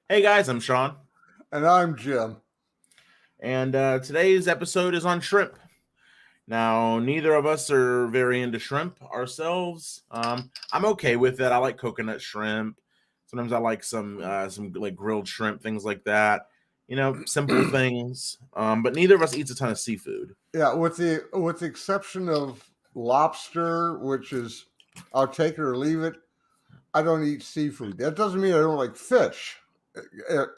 Hey guys, I'm Sean, And I'm Jim. and today's episode is on shrimp. Now, neither of us are very into shrimp ourselves. I'm okay with it. I like coconut shrimp. Sometimes I like some like grilled shrimp, things like that. Simple things. But neither of us eats a ton of seafood. Yeah, with the exception of lobster, which is I'll take it or leave it. I don't eat seafood. That doesn't mean I don't like fish.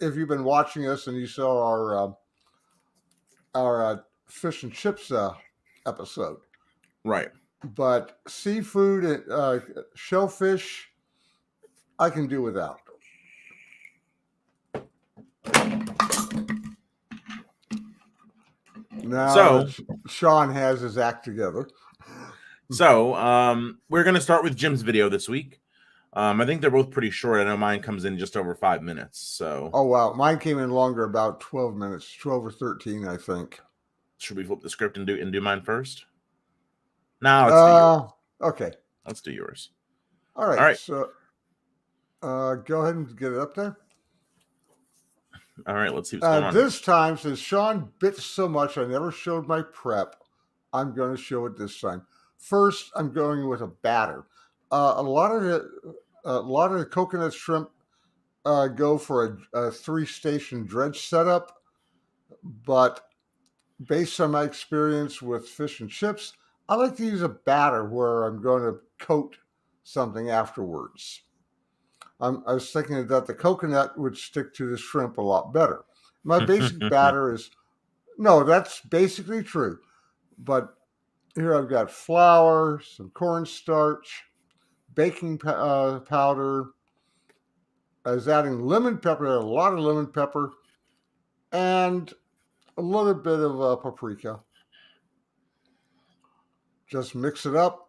If you've been watching us and you saw our fish and chips episode, Right. but seafood, shellfish, I can do without. Now So, that Sean has his act together. we're gonna start with Jim's video this week. I think they're both pretty short. I know mine comes in just over 5 minutes. So, Oh wow, mine came in longer, about 12 minutes, 12 or 13, I think. should we flip the script and do mine first? Now let's do yours. Uh, okay. Let's do yours. All All right. right. So go ahead and get it up there. All right. Let's see what's going on here. This time, since Sean bit so much, I never showed my prep. I'm going to show it this time. First, I'm going with a batter. A lot of the coconut shrimp go for a three-station dredge setup, but based on my experience with fish and chips, I like to use a batter where I'm going to coat something afterwards. I was thinking that the coconut would stick to the shrimp a lot better. My basic batter is no, that's basically true. But here I've got flour, some cornstarch, baking powder. I was adding lemon pepper, a lot of lemon pepper, and a little bit of paprika. Just mix it up.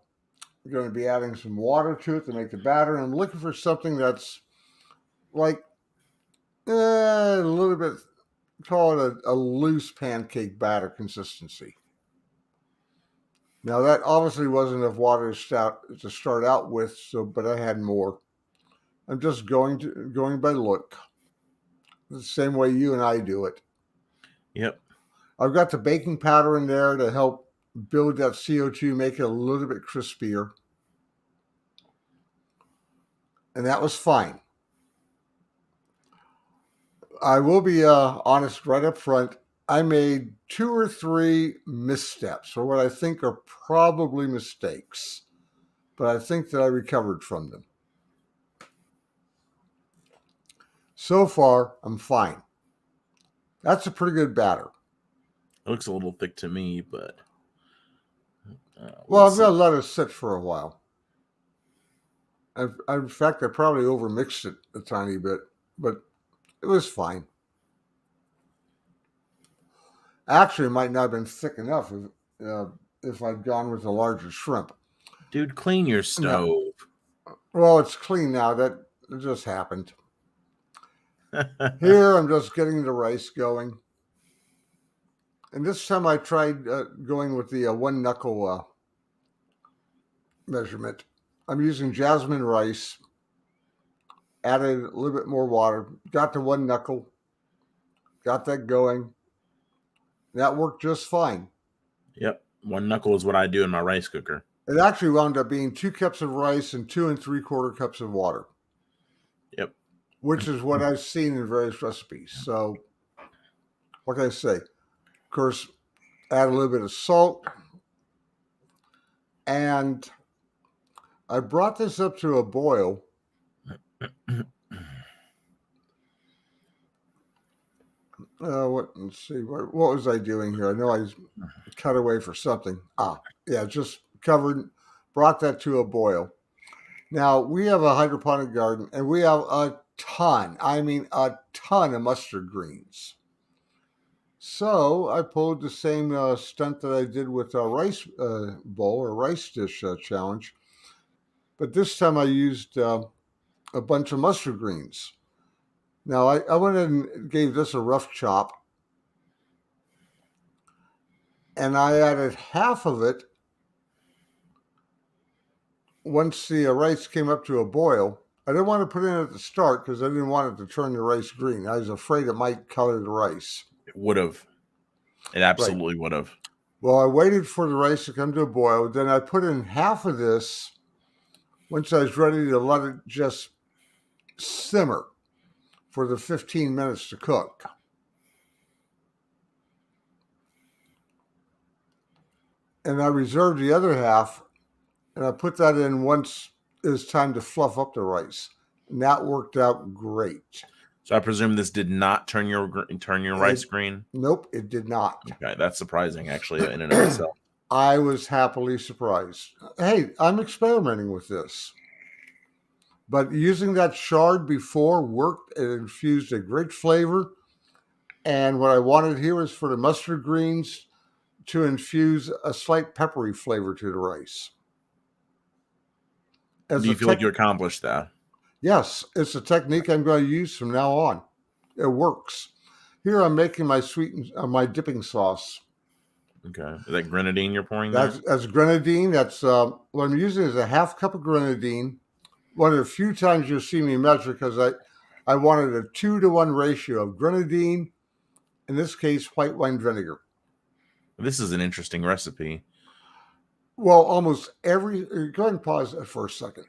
I'm going to be adding some water to it to make the batter. I'm looking for something that's like a little bit, call it a loose pancake batter consistency. Now that obviously wasn't enough water to start out with, so but I had more. I'm just going by look, the same way you and I do it. Yep. I've got the baking powder in there to help build that CO2, make it a little bit crispier, and that was fine. I will be honest right up front. I made two or three missteps, or what I think are probably mistakes, but I think that I recovered from them. So far, I'm fine. That's a pretty good batter. It looks a little thick to me, but Well, we'll I'm going see. to let it sit for a while. In fact, I probably overmixed it a tiny bit, but it was fine. Actually, it might not have been thick enough if I'd gone with a larger shrimp. Dude, clean your No, stove. well, it's clean now. That just happened. Here, I'm just getting the rice going. And this time I tried going with the one knuckle measurement. I'm using jasmine rice, added a little bit more water, got to one knuckle, got that going. That worked just fine. Yep. One knuckle is what I do in my rice cooker. It actually wound up being 2 cups of rice and 2 3/4 cups of water, Yep. which is what I've seen in various recipes. So, what can I say? Of course, add a little bit of salt. And I brought this up to a boil. Let's see, what was I doing here? I know I cut away for something. Yeah, just covered, brought that to a boil. Now, we have a hydroponic garden and we have a ton, I mean, a ton of mustard greens. So I pulled the same stunt that I did with a rice bowl or rice dish challenge, but this time I used a bunch of mustard greens. Now I went and gave this a rough chop, and I added half of it once the rice came up to a boil. I didn't want to put it in at the start because I didn't want it to turn the rice green. I was afraid it might color the rice. It would have. It Right. absolutely would have. Well, I waited for the rice to come to a boil. Then I put in half of this once I was ready to let it just simmer for the 15 minutes to cook. And I reserved the other half, and I put that in once it was time to fluff up the rice. And that worked out great. So I presume this did not turn your rice green. Nope, it did not. Okay, that's surprising, actually, in and of itself. I was happily surprised. Hey, I'm experimenting with this. But using that chard before worked. It infused a great flavor. And what I wanted here was for the mustard greens to infuse a slight peppery flavor to the rice. Do you feel like you accomplished that? Yes, it's a technique I'm going to use from now on. It works. Here I'm making my my dipping sauce. Okay, is that grenadine you're pouring there? That's grenadine. That's what I'm using is a half cup of grenadine. One of the few times you'll see me measure because I wanted a 2-to-1 ratio of grenadine, in this case, white wine vinegar. This is an interesting recipe. Well, almost every, go ahead and pause that for a second.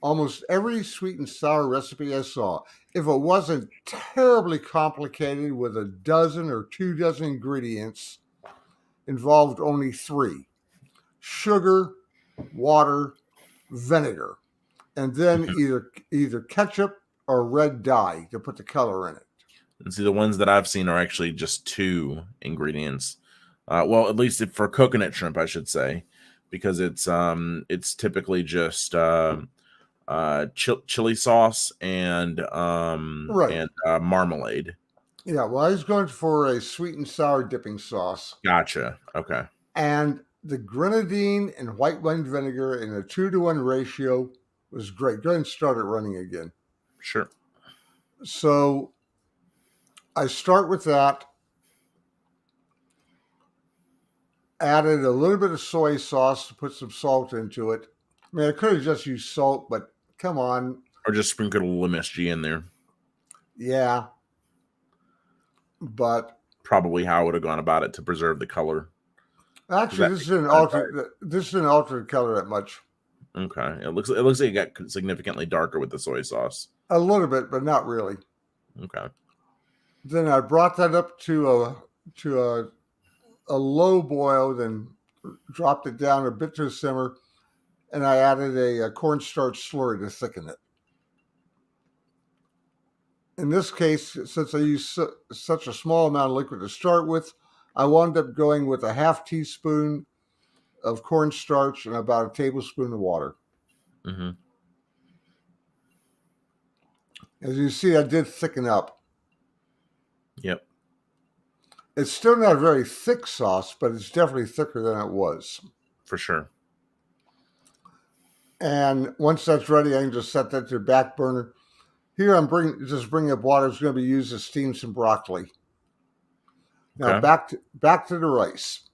Almost every sweet and sour recipe I saw, if it wasn't terribly complicated with a dozen or 2 dozen ingredients, involved only 3: sugar, water, vinegar, and then either ketchup or red dye to put the color in it. And see, the ones that I've seen are actually just 2 ingredients. Well, at least for coconut shrimp, I should say, because it's typically just chili sauce and marmalade. Yeah, well, I was going for a sweet and sour dipping sauce. Gotcha. Okay. And the grenadine and white wine vinegar in a 2-to-1 ratio was great. Go ahead and start it running again. Sure. So I start with that. Added a little bit of soy sauce to put some salt into it. I mean, I could have just used salt, but come on. Or just sprinkle a little MSG in there. Yeah. But probably how I would have gone about it to preserve the color. Actually, this didn't alter the color that much. Okay, it looks like it got significantly darker with the soy sauce. A little bit, but not really. Okay. Then I brought that up to a low boil, then dropped it down a bit to a simmer, and I added a cornstarch slurry to thicken it. In this case, since I used such a small amount of liquid to start with, I wound up going with a half teaspoon of cornstarch and about a tablespoon of water. Mm-hmm. As you see, I did thicken up. Yep. It's still not a very thick sauce, but it's definitely thicker than it was. For sure. And once that's ready, I can just set that to the back burner. Here I'm bringing up water. It's going to be used to steam some broccoli. Now okay. back to the rice.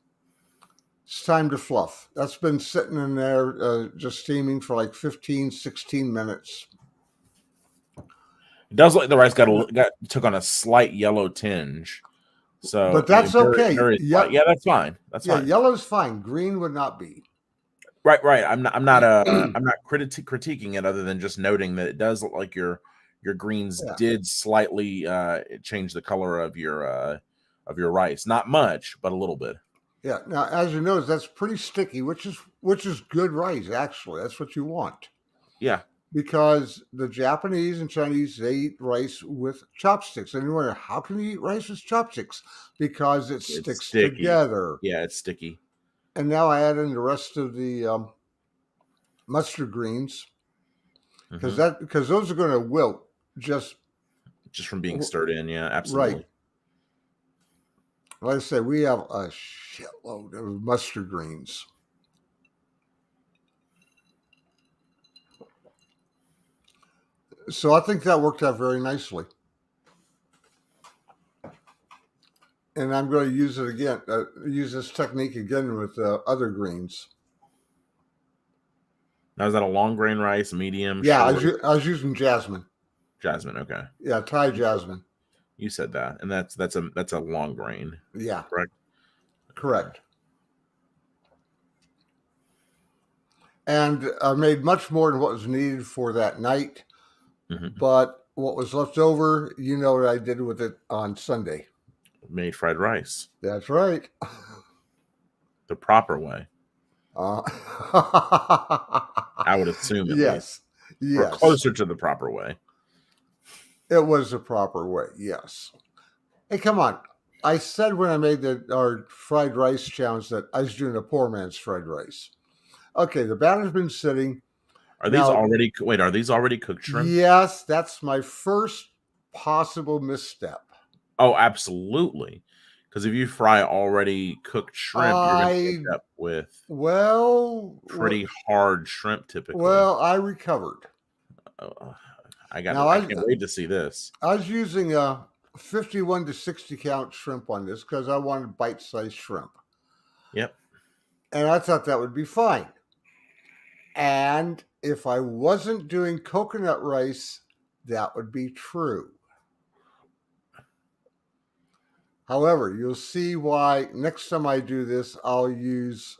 It's time to fluff. That's been sitting in there just steaming for like 15, 16 minutes. It does look like the rice took on a slight yellow tinge. So, but that's okay. Yeah, that's fine. That's fine. Yellow's fine. Green would not be. Right. I'm not critiquing it, other than just noting that it does look like your greens did slightly change the color of your rice. Not much, but a little bit. Yeah. Now, as you notice, that's pretty sticky, which is good rice. Actually, that's what you want. Yeah. Because the Japanese and Chinese, they eat rice with chopsticks. And you wonder, how can you eat rice with chopsticks? Because it sticks together. Yeah, it's sticky. And now I add in the rest of the mustard greens, because those are going to wilt just from being stirred in. Yeah, absolutely. Right. Like I said, we have a shitload of mustard greens. So I think that worked out very nicely. And I'm going to use it again, use this technique again with other greens. Now, is that a long grain rice, medium, Yeah, short? I was using jasmine. Jasmine. Okay. Yeah, Thai You said, jasmine. you said that, and that's a long grain, Yeah, correct? correct. And I made much more than what was needed for that night. Hmm. But what was left over, you know what I did with it on Sunday. Made fried rice That's right. the proper way. Uh, I would assume, at least, yes, or yes, closer to the proper way. it was the proper way. Yes. Hey, come on. I said when I made our fried rice challenge that I was doing a poor man's fried rice. Okay, the batter's been sitting. Are these Now, already? Wait, are these already cooked shrimp? yes, that's my first possible misstep. Oh, absolutely. Because if you fry already cooked shrimp, you're going to end I up with well, pretty hard shrimp typically. well, I recovered. Uh, Now I can't wait to see this. I was using a 51 to 60 count shrimp on this because I wanted bite-sized shrimp, Yep. and I thought that would be fine. And if I wasn't doing coconut rice, that would be true. However, you'll see why next time I do this, I'll use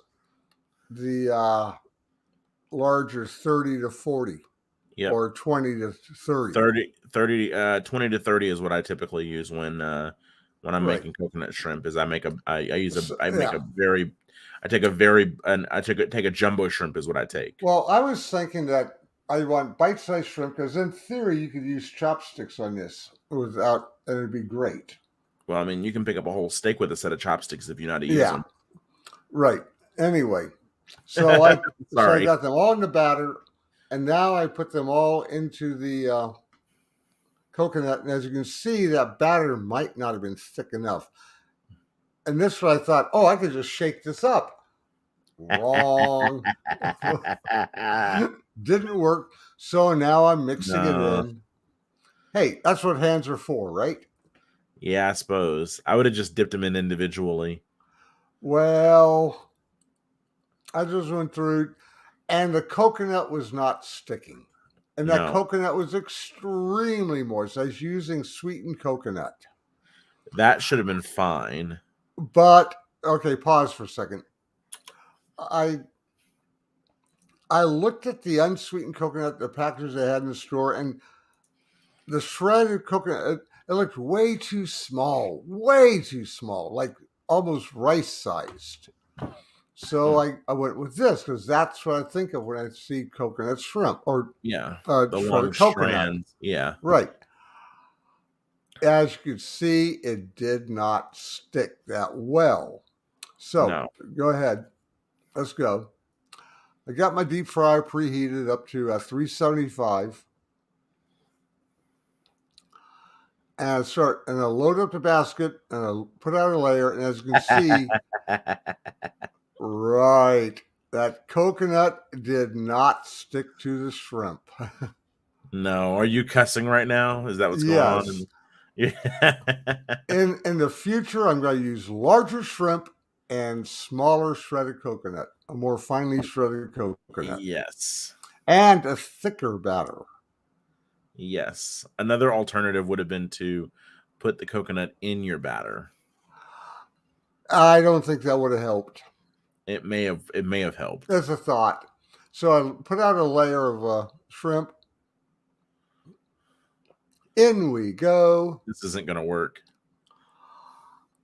the larger 30 to 40 Yep. or 20 to 30. 20 to 30 is what I typically use when I'm Right. making coconut shrimp. Is I use a So, I make yeah. a very I take a very and I take a jumbo shrimp is what I take. Well, I was thinking that I want bite-sized shrimp because in theory you could use chopsticks on this without, and it'd be great. Well, I mean, you can pick up a whole steak with a set of chopsticks if you know how to use Yeah. them. Right. Anyway, so I Sorry. got them all in the batter, and now I put them all into the coconut. And as you can see, that batter might not have been thick enough. And this one I thought, oh, I could just shake this up. Wrong. Didn't work. So now I'm mixing it No. in. Hey, that's what hands are for, right? Yeah, I suppose. I would have just dipped them in individually. Well, I just went through, and the coconut was not sticking. And that No. coconut was extremely moist. I was using sweetened coconut. That should have been fine. But okay, pause for a second. I I looked at the unsweetened coconut, the packages they had in the store, and the shredded coconut, it looked way too small, like almost rice sized. So I went with this because that's what I think of when I see coconut shrimp or Yeah. The long shredded coconut. strands. Yeah. Right. As you can see, it did not stick that well. So No. go ahead. Let's go. I got my deep fryer preheated up to 375. And I load up the basket and I put out a layer. And as you can see, right, that coconut did not stick to the shrimp. No. Are you cussing right now? Is that what's going Yes. on? Yeah. In the future, I'm going to use larger shrimp and smaller shredded coconut, a more finely shredded coconut, Yes. and a thicker batter. Yes. Another alternative would have been to put the coconut in your batter. I don't think that would have helped. It may have helped. That's a thought. So I put out a layer of shrimp. In we go. This isn't going to work.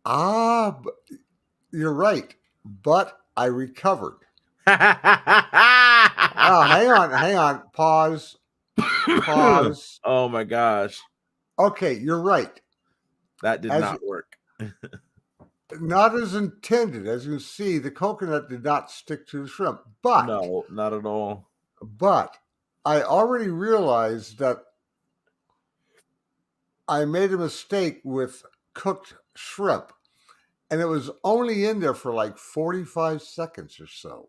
Ah, you're right. But I recovered. Hang on. Pause. Oh my gosh. Okay, you're right. That did not work. Not as intended. As you can see, the coconut did not stick to the shrimp. But No, not at all. I already realized that I made a mistake with cooked shrimp. And it was only in there for like 45 seconds or so.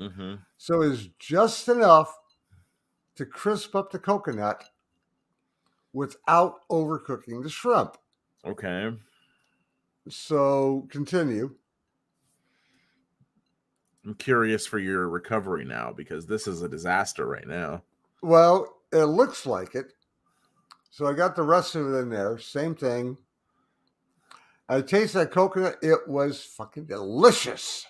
Mm-hmm. So it was just enough to crisp up the coconut without overcooking the shrimp. Okay. So continue. I'm curious for your recovery now because this is a disaster right now. Well, it looks like it. So I got the rest of it in there. Same thing. I taste that coconut. It was fucking delicious.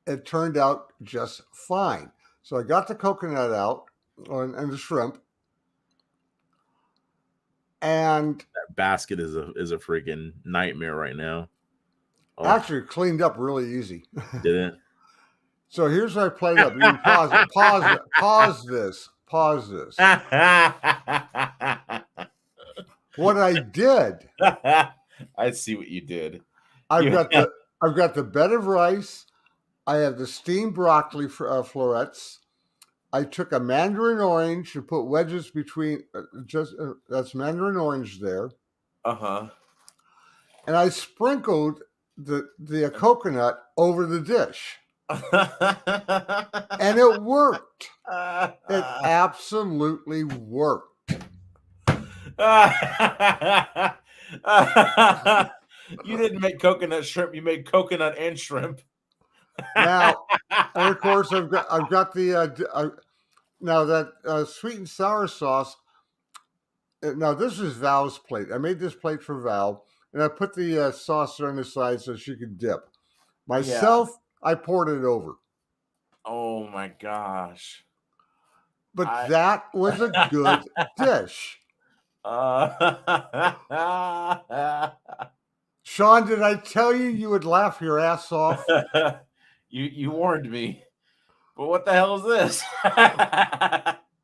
It turned out just fine. So I got the coconut out and the shrimp. And That basket is a freaking nightmare right now. Oh, actually cleaned up really easy. didn't. So here's how I played up. You can pause it. Pause this. Pause this. What I did, I see what you did. I've got the bed of rice. I have the steamed broccoli florets. I took a mandarin orange and put wedges between. That's mandarin orange there. Uh-huh. And I sprinkled the coconut over the dish, and it worked. It absolutely worked. You didn't make coconut shrimp. You made coconut and shrimp. Now, and of course, I've got the now that sweet and sour sauce. Now this is Val's plate. I made this plate for Val, and I put the sauce on the side so she could dip. Myself, I poured it over. Oh my gosh! But that was a good dish. Sean, did I tell you you would laugh your ass off? You warned me. But what the hell is this?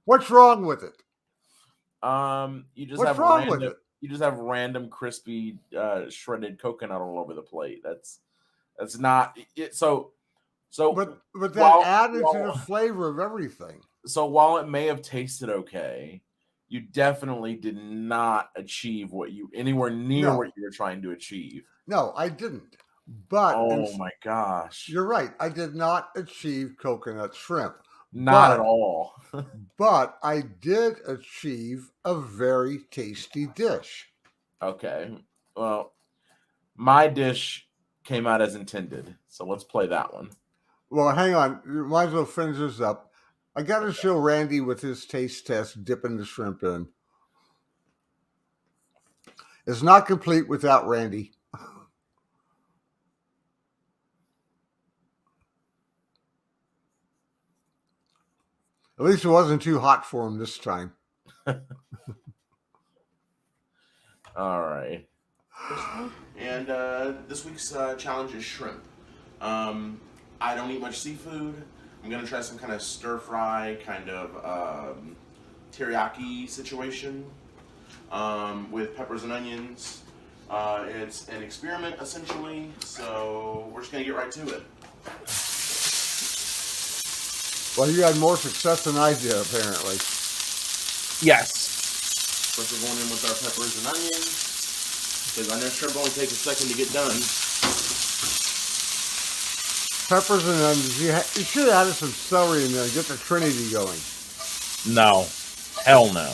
What's wrong with it? You just What's have wrong with it? You just have random crispy shredded coconut all over the plate. That's not it. So but that added to the flavor of everything. So while it may have tasted okay, you definitely did not achieve anywhere near what you were trying to achieve. No, I didn't. But oh my gosh, you're right. I did not achieve coconut shrimp. Not at all. But I did achieve a very tasty dish. Okay. Well, my dish came out as intended. So let's play that one. Well, hang on. You might as well finish this up. I got to show Randy with his taste test dipping the shrimp in. It's not complete without Randy. At least it wasn't too hot for him this time. All right. And this week's challenge is shrimp. I don't eat much seafood. I'm going to try some kind of stir fry, kind of teriyaki situation with peppers and onions. It's an experiment, essentially, so we're just going to get right to it. Well, you had more success than I did, apparently. Yes. First, we're going in with our peppers and onions, because I know shrimp only takes a second to get done. Peppers and onions. You should have added some celery in there and get the Trinity going. No. Hell no.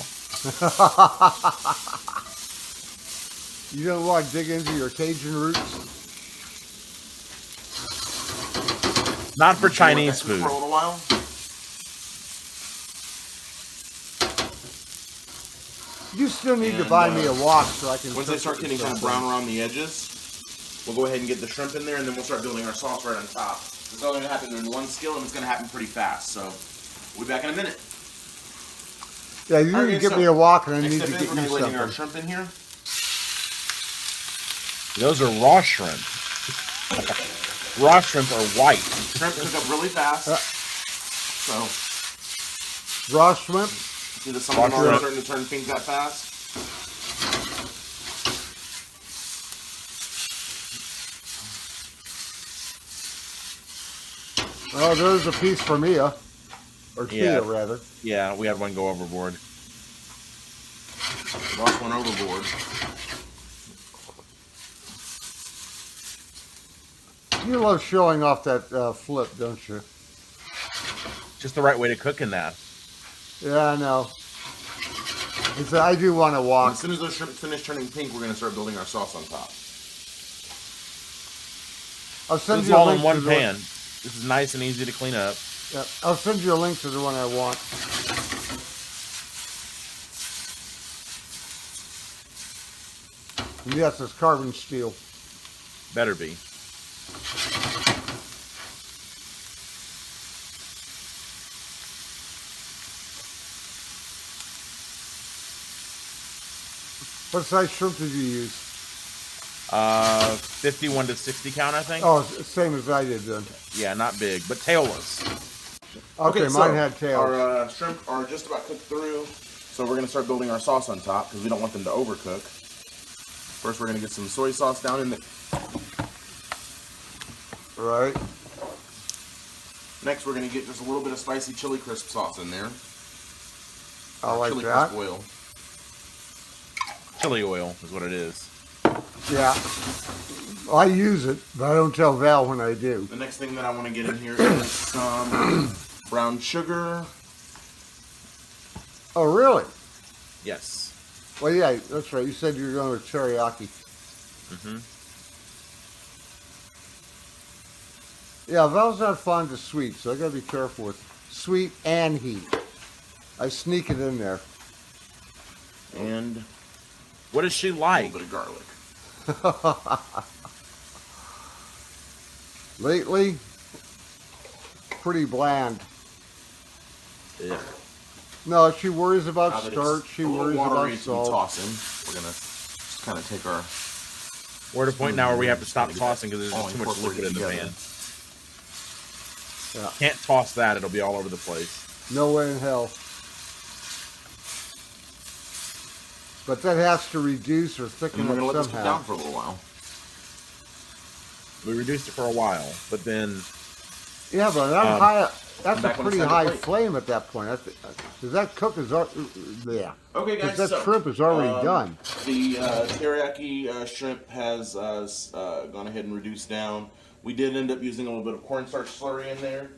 You don't want to dig into your Cajun roots? Not for Chinese food. For a little while. You still need to buy me a wok so I can. Once they start getting kind of brown around the edges, we'll go ahead and get the shrimp in there, and then we'll start building our sauce right on top. It's all going to happen in one skill, and it's going to happen pretty fast. So we'll be back in a minute. Yeah, you need to get me a wok, and I need to get you something. We're going to our shrimp in here. Those are raw shrimp. Raw shrimp are white. Shrimp cook up really fast. So raw shrimp. See the some of them are starting to turn pink that fast. Oh, there's a piece for Mia, or Tia rather. Yeah, we had one go overboard. Lost one overboard. You love showing off that flip, don't you? Just the right way to cook in that. Yeah, I know. I do want to wok. As soon as those shrimp finish turning pink, we're going to start building our sauce on top. I'll send This is you a all link in to one the one. pan. This is nice and easy to clean up. Yeah, I'll send you a link to the one I want. And yes, it's carbon steel. Better be. What size shrimp did you use? 51 to 60 count, I think. Oh, same as I did then. Yeah, not big, but tailless. Okay, so mine had tails. Our shrimp are just about cooked through, so we're going to start building our sauce on top because we don't want them to overcook. First, we're going to get some soy sauce down in there. Right. Next, we're going to get just a little bit of spicy chili crisp sauce in there. I like chili that. crisp oil. Chili oil is what it is. Yeah. I use it, but I don't tell Val when I do. The next thing that I want to get in here is some brown sugar. Oh, really? Yes. Well, yeah, that's right. You said you were going with teriyaki. Mm-hmm. Yeah, Val's not fond of sweet, so I got to be careful with sweet and heat. I sneak it in there. And what does she like? A little bit of garlic. Lately, pretty bland. Yeah. No, she worries about starch. She worries about salt. Tossing. We're gonna just kind of take our. We're at a point now where we have to stop tossing because there's just too much liquid in the pan. Yeah. Can't toss that; it'll be all over the place. No way in hell. But that has to reduce or thicken And we're it gonna let this cook somehow. down for a little while. We reduced it for a while, but then Yeah, but that high. That's a back when pretty it's high time to plate. flame at that point. Because that cook is yeah. Okay, guys. Because that shrimp is already done. The teriyaki shrimp has gone ahead and reduced down. We did end up using a little bit of cornstarch slurry in there,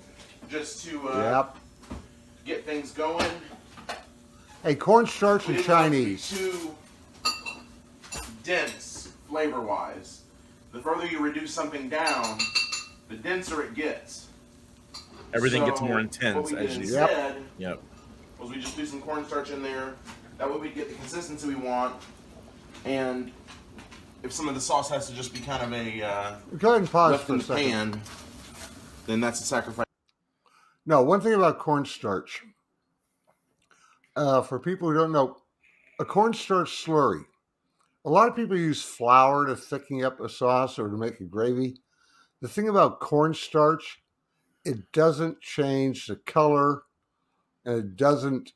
just to Yep. get things going. Hey, cornstarch We and didn't want it to be Chinese. too dense flavor-wise. The further you reduce something down, the denser it gets. everything gets So, more what intense we did as you. instead Yep. was we just threw some cornstarch in there. That way we get the consistency we want. And if some of the sauce has to just be kind of a Go ahead and pause left for in a the second. pan, then that's a sacrifice. No, one thing about cornstarch. For people who don't know, a cornstarch slurry. A lot of people use flour to thicken up a sauce or to make a gravy. The thing about cornstarch, it doesn't change the color, and it doesn't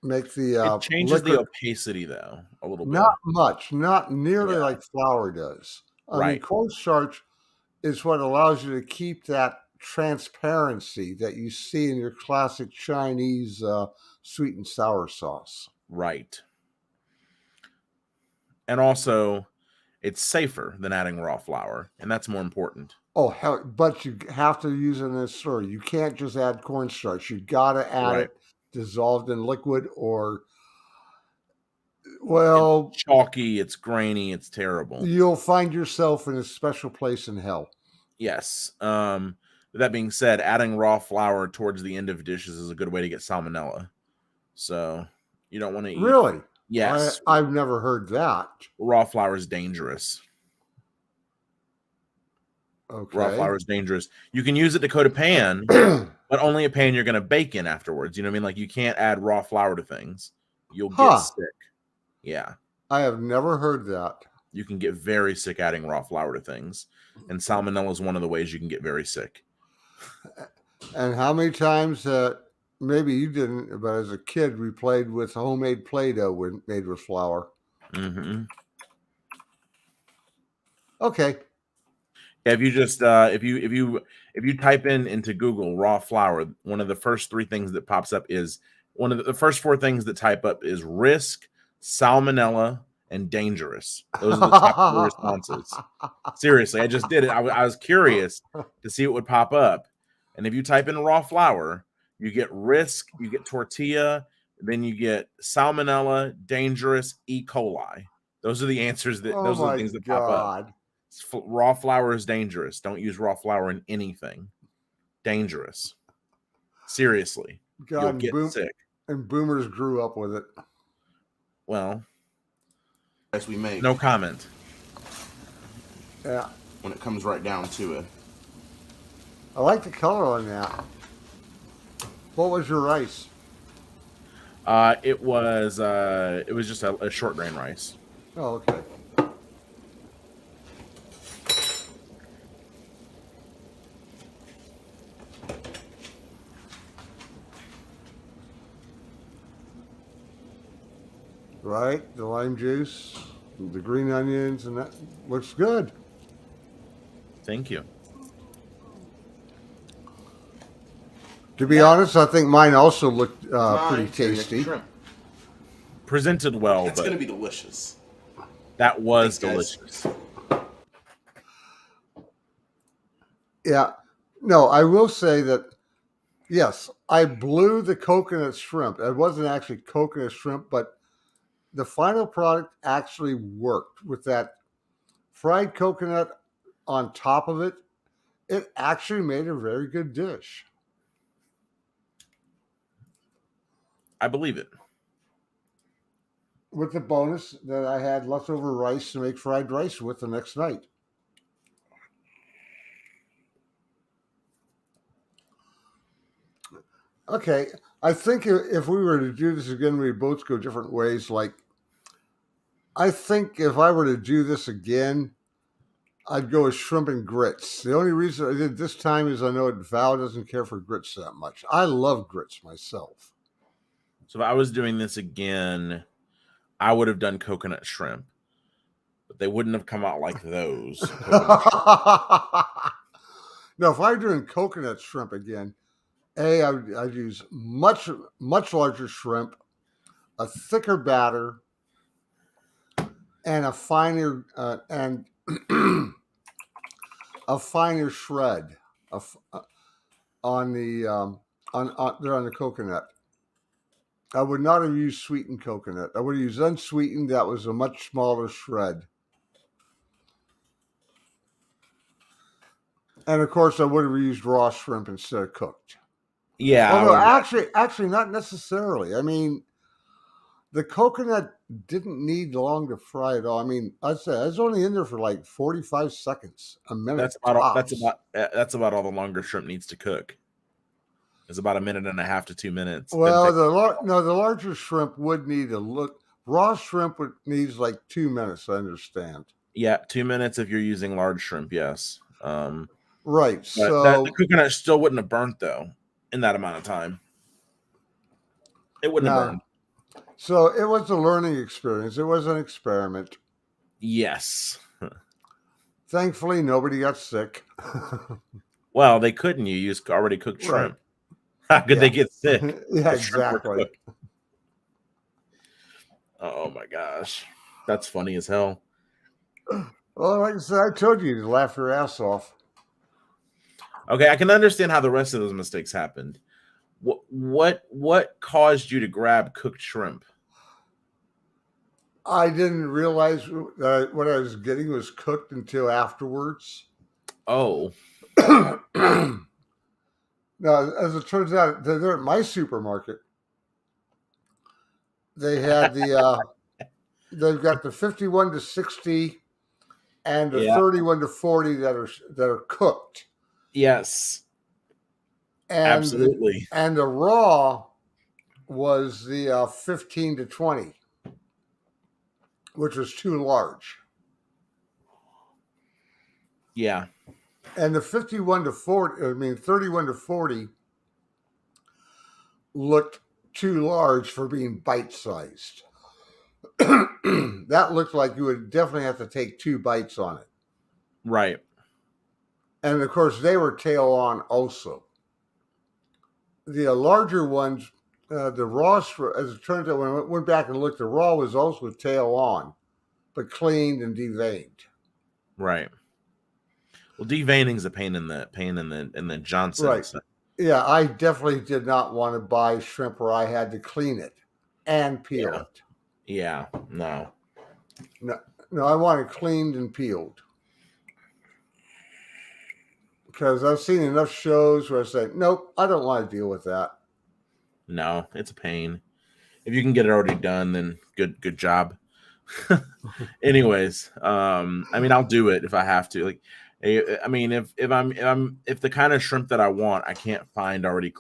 make the It changes the liquid. opacity though a little bit. Not much, not nearly Yeah. like flour does. I mean, Right. cornstarch is what allows you to keep that transparency that you see in your classic Chinese sweet and sour sauce. Right. And also, it's safer than adding raw flour, and that's more important. Oh, hell, but you have to use it in a slurry. You can't just add cornstarch. You got to add Right. it dissolved in liquid or, well, It's chalky, it's grainy, it's terrible. you'll find yourself in a special place in hell. Yes. With that being said, adding raw flour towards the end of dishes is a good way to get salmonella. So you don't want to eat. Really? Yes. I've never heard that. Raw flour is dangerous. Okay. Raw flour is dangerous. You can use it to coat a pan, but only a pan you're going to bake in afterwards. You know what I mean? Like you can't add raw flour to things. You'll get sick. Yeah. I have never heard that. You can get very sick adding raw flour to things. And salmonella is one of the ways you can get very sick. And how many times, maybe you didn't, but as a kid, we played with homemade Play-Doh made with flour. Mm-hmm. Okay. If you just if you type into Google raw flour, one of the first three things that pops up is one of the first four things that type up is risk, salmonella, and dangerous. Those are the top four responses. Seriously, I just did it. I was curious to see what would pop up. And if you type in raw flour, you get risk, you get tortilla, then you get salmonella, dangerous, E. coli. Those are the answers those are the things that pop up. Raw flour is dangerous. Don't use raw flour in anything. Dangerous. Seriously. You'll God, get sick. and boomers grew up with it. Well, As we make. no comment. Yeah. When it comes right down to it. I like the color on that. What was your rice? It was just a short grain rice. Oh, okay. Right, the lime juice, the green onions, and that looks good. Thank you. To be honest, I think mine also looked pretty Mine, tasty. shrimp. Presented well, That's but gonna be delicious. that was Thanks, delicious. Yeah. No, I will say that, yes, I blew the coconut shrimp. It wasn't actually coconut shrimp, but the final product actually worked with that fried coconut on top of it. It actually made a very good dish. I believe it. With the bonus that I had leftover rice to make fried rice with the next night. Okay, I think if we were to do this again, we'd both go different ways. Like, I think if I were to do this again, I'd go with shrimp and grits. The only reason I did this time is I know Val doesn't care for grits that much. I love grits myself. So if I was doing this again, I would have done coconut shrimp, but they wouldn't have come out like those. No, if I were doing coconut shrimp again, I'd use much larger shrimp, a thicker batter, and a finer a finer shred on the coconut. I would not have used sweetened coconut. I would have used unsweetened. That was a much smaller shred. And of course, I would have used raw shrimp instead of cooked. Yeah. Although actually, not necessarily. I mean, the coconut didn't need long to fry at all. I mean, I'd say I was only in there for like 45 seconds, a minute. That's about all the longer shrimp needs to cook. It's about 1.5 to 2 minutes. Well, the larger shrimp would need a look. Raw shrimp needs like 2 minutes. I understand. Yeah, 2 minutes if you're using large shrimp. Yes. Right. So the coconut still wouldn't have burnt though in that amount of time. It wouldn't have burned. So it was a learning experience. It was an experiment. Yes. Thankfully, nobody got sick. Well, they couldn't. You use already cooked shrimp. Right. How could they get sick? Yeah, exactly. Oh my gosh, that's funny as hell. Well, like I said, I told you to laugh your ass off. Okay, I can understand how the rest of those mistakes happened. What caused you to grab cooked shrimp? I didn't realize that what I was getting was cooked until afterwards. Oh. Now, as it turns out, they're at my supermarket. They had they've got the 51 to 60 and the 31 to 40 that are cooked. Yes. And absolutely. And the raw was the 15 to 20, which was too large. Yeah. And the 31 to 31 to 40 looked too large for being bite-sized. That looked like you would definitely have to take 2 bites on it. Right. And of course, they were tail on also. The larger ones, the raw, as it turns out, when I went back and looked, the raw was also tail on, but cleaned and deveined. Right. Well, deveining is a pain in the Johnson. Right. Yeah, I definitely did not want to buy shrimp where I had to clean it and peel it. Yeah. No, I want it cleaned and peeled. Because I've seen enough shows where I say, nope, I don't want to deal with that. No, it's a pain. If you can get it already done, then good job. Anyways, I mean, I'll do it if I have to. Like, I mean, if the kind of shrimp that I want, I can't find already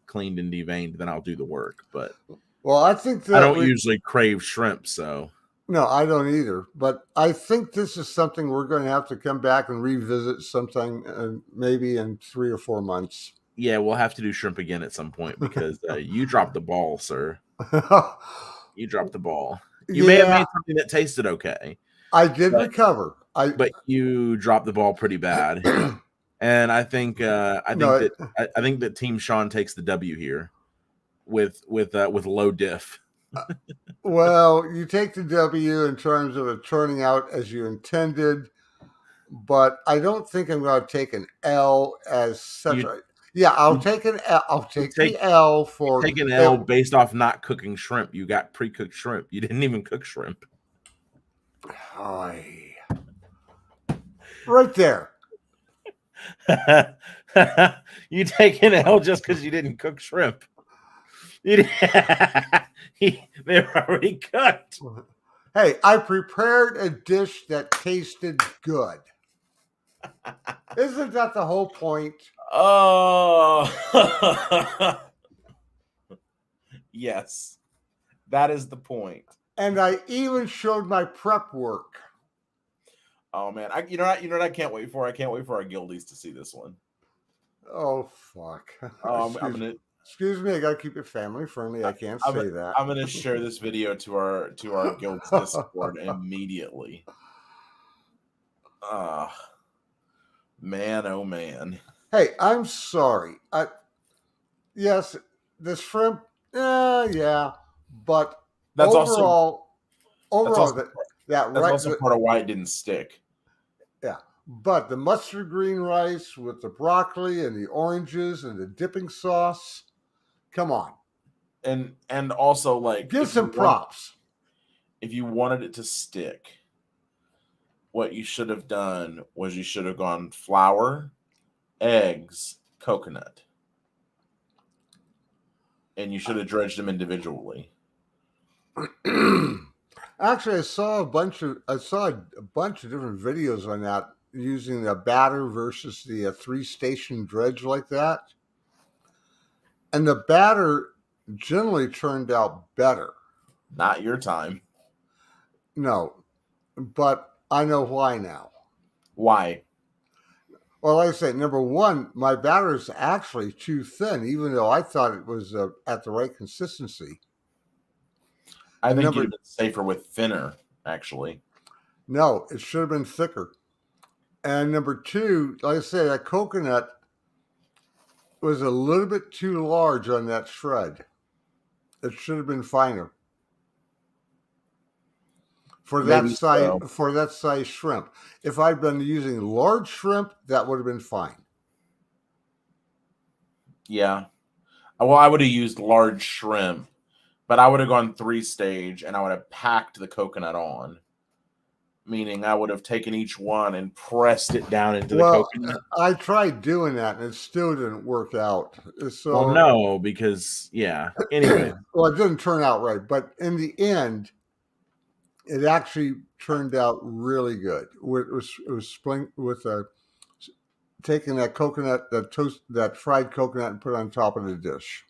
cleaned and deveined, then I'll do the work. But Well, I think that I don't usually crave shrimp, so no, I don't either. But I think this is something we're going to have to come back and revisit sometime, maybe in 3 or 4 months. yeah, we'll have to do shrimp again at some point because you dropped the ball, sir. You dropped the ball. You may have made something that tasted okay. I did recover. But you dropped the ball pretty bad. And I think that Team Sean takes the W here with low diff. Well, you take the W in terms of it turning out as you intended, but I don't think I'm going to take an L as such. I'll take an L. I'll take the L for take an L based off not cooking shrimp. You got pre-cooked shrimp. You didn't even cook shrimp. Right there. You take an L just because you didn't cook shrimp. They were already cooked. Hey, I prepared a dish that tasted good. Isn't that the whole point? Oh, yes, that is the point. And I even showed my prep work. Oh man, you know what I can't wait for? I can't wait for our guildies to see this one. Oh fuck! Excuse me, I gotta keep it family friendly. I can't say that. I'm gonna share this video to our guild's Discord immediately. Man, oh man. Hey, I'm sorry. Yes, the shrimp. Yeah, but that's overall, that's also part of why it didn't stick. Yeah, but the mustard green rice with the broccoli and the oranges and the dipping sauce. Come on. And also, like, give some props. If you wanted it to stick, what you should have done was you should have gone flour, eggs, coconut. And you should have dredged them individually. Actually, I saw a bunch of different videos on that using the batter versus the 3-station dredge like that. And the batter generally turned out better. Not your time. No, but I know why now. Why? Well, like I say, number one, my batter is actually too thin, even though I thought it was at the right consistency. I think you'd have been safer with thinner, actually. No, it should have been thicker. And number two, like I say, that coconut was a little bit too large on that shred. It should have been finer. For that size shrimp. If I'd been using large shrimp, that would have been fine. Yeah. Well, I would have used large shrimp, but I would have gone 3-stage and I would have packed the coconut on. Meaning I would have taken each one and pressed it down into the coconut. I tried doing that and it still didn't work out. So, well, no, because, yeah. Anyway. Well, it didn't turn out right. But in the end, it actually turned out really good. It was spring with taking that coconut, that fried coconut, and put it on top of the dish.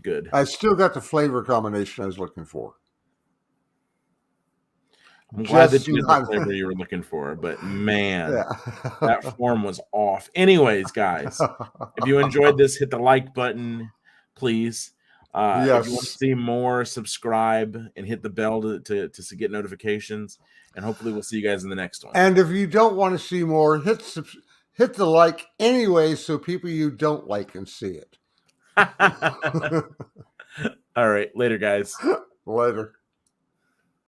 Good. I still got the flavor combination I was looking for. I'm glad that you got the flavor you were looking for, but man, that form was off. Anyways, guys, if you enjoyed this, hit the like button, please. If you want to see more, subscribe and hit the bell to get notifications. And hopefully we'll see you guys in the next one. And if you don't want to see more, hit the like anyway so people you don't like can see it. All right. Later, guys. Later.